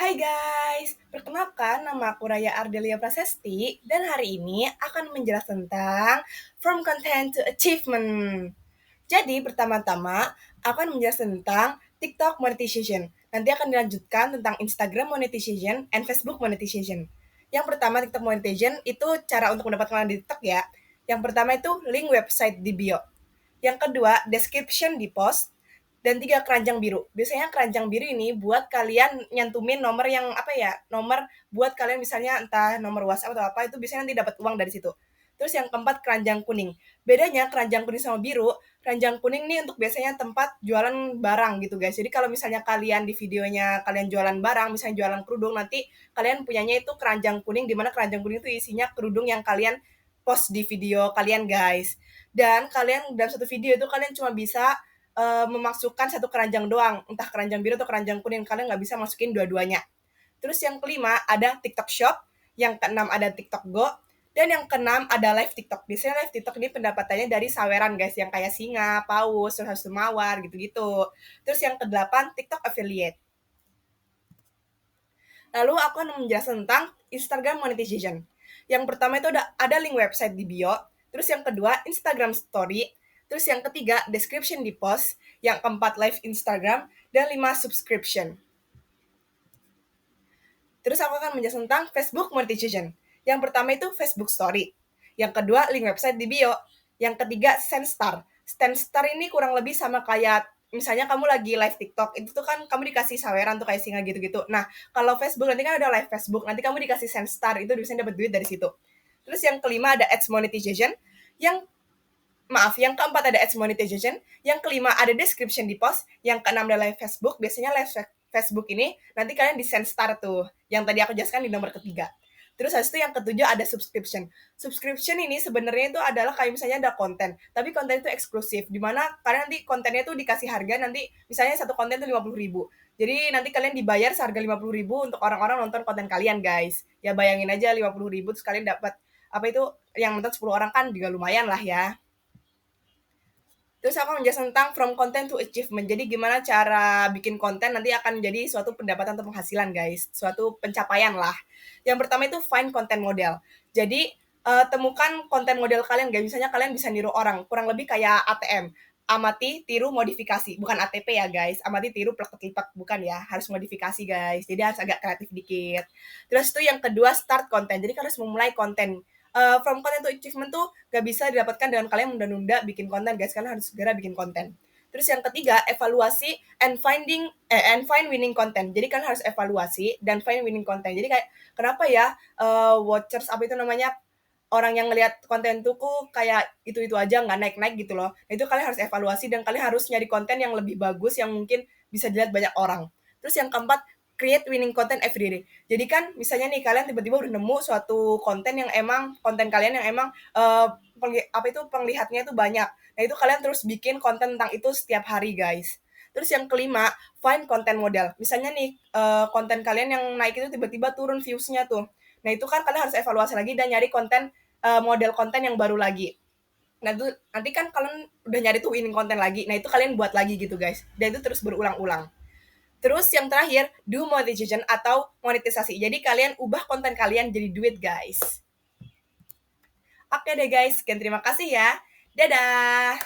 Hai guys, perkenalkan nama aku Raya Ardelia Prasesti dan hari ini akan menjelaskan tentang From Content to Achievement. Jadi pertama-tama akan menjelaskan tentang TikTok monetization. Nanti akan dilanjutkan tentang Instagram monetization and Facebook monetization. Yang pertama TikTok monetization itu cara untuk mendapatkan di TikTok ya. Yang pertama itu link website di bio. Yang kedua, description di post. Dan tiga, keranjang biru. Biasanya keranjang biru ini buat kalian nyantumin nomor yang apa ya, nomor buat kalian misalnya entah nomor WhatsApp atau apa, itu biasanya nanti dapat uang dari situ. Terus yang keempat, keranjang kuning. Bedanya keranjang kuning sama biru, keranjang kuning nih untuk biasanya tempat jualan barang gitu guys. Jadi kalau misalnya kalian di videonya kalian jualan barang, misalnya jualan kerudung, nanti kalian punyanya itu keranjang kuning, di mana keranjang kuning itu isinya kerudung yang kalian post di video kalian guys. Dan kalian dalam satu video itu kalian cuma bisa memasukkan satu keranjang doang, entah keranjang biru atau keranjang kuning, kalian nggak bisa masukin dua-duanya. Terus yang kelima ada TikTok Shop, yang keenam ada TikTok Go, dan yang keenam ada live TikTok. Biasanya live TikTok ini pendapatannya dari saweran guys, yang kayak singa, paus, terus mawar gitu-gitu. Terus yang kedelapan TikTok Affiliate. Lalu aku akan menjelaskan tentang Instagram monetization. Yang pertama itu ada link website di bio, terus yang kedua Instagram story, terus yang ketiga description di post, yang keempat live Instagram, dan lima subscription. Terus aku akan menjelaskan tentang Facebook monetization. Yang pertama itu Facebook story, yang kedua link website di bio, yang ketiga Sendstar. Sendstar ini kurang lebih sama kayak misalnya kamu lagi live TikTok, itu tuh kan kamu dikasih saweran tuh kayak singa gitu-gitu. Nah, kalau Facebook nanti kan ada live Facebook, nanti kamu dikasih Sendstar, itu bisa dapat duit dari situ. Terus yang kelima ada ads monetization, yang yang keempat ada ads monetization, yang kelima ada description di post, yang keenam ada live Facebook. Biasanya live Facebook ini nanti kalian di Sendstar tuh, yang tadi aku jelaskan di nomor ketiga. Terus habis itu yang ketujuh ada subscription. Subscription ini sebenarnya itu adalah kayak misalnya ada konten, tapi konten itu eksklusif, di mana kalian nanti kontennya tuh dikasih harga, nanti misalnya satu konten itu 50.000. Jadi nanti kalian dibayar seharga 50.000 untuk orang-orang nonton konten kalian guys. Ya bayangin aja 50.000 terus kalian dapat apa itu, yang nonton 10 orang kan juga lumayan lah ya. Terus aku menjelaskan tentang from content to achievement. Jadi gimana cara bikin konten nanti akan jadi suatu pendapatan atau penghasilan guys. Suatu pencapaian lah. Yang pertama itu find content model. Jadi temukan konten model kalian guys. Misalnya kalian bisa niru orang. Kurang lebih kayak ATM. Amati, tiru, modifikasi. Bukan ATP ya guys. Amati, tiru, plek-plek, bukan ya. Harus modifikasi guys. Jadi harus agak kreatif dikit. Terus itu yang kedua start konten. Jadi kalian harus memulai konten. From content to achievement tuh gak bisa didapatkan dengan kalian menunda-nunda bikin konten guys, kalian harus segera bikin konten. Terus yang ketiga evaluasi and find winning content. Jadi kalian harus evaluasi dan find winning content. Jadi kayak kenapa ya watchers apa itu namanya, orang yang ngelihat konten tuh kayak itu aja nggak naik-naik gitu loh. Nah, itu kalian harus evaluasi dan kalian harus nyari konten yang lebih bagus yang mungkin bisa dilihat banyak orang. Terus yang keempat, create winning content every day. Jadi kan misalnya nih kalian tiba-tiba udah nemu suatu konten yang emang konten kalian yang emang apa itu penglihatnya itu banyak. Nah, itu kalian terus bikin konten tentang itu setiap hari, guys. Terus yang kelima, find content model. Misalnya nih konten kalian yang naik itu tiba-tiba turun views-nya tuh. Nah, itu kan kalian harus evaluasi lagi dan nyari konten model konten yang baru lagi. Nah, itu nanti kan kalian udah nyari tuh winning konten lagi. Nah, itu kalian buat lagi gitu, guys. Dan itu terus berulang-ulang. Terus yang terakhir, do monetization atau monetisasi. Jadi kalian ubah konten kalian jadi duit, guys. Oke deh, guys. Sekian terima kasih ya. Dadah!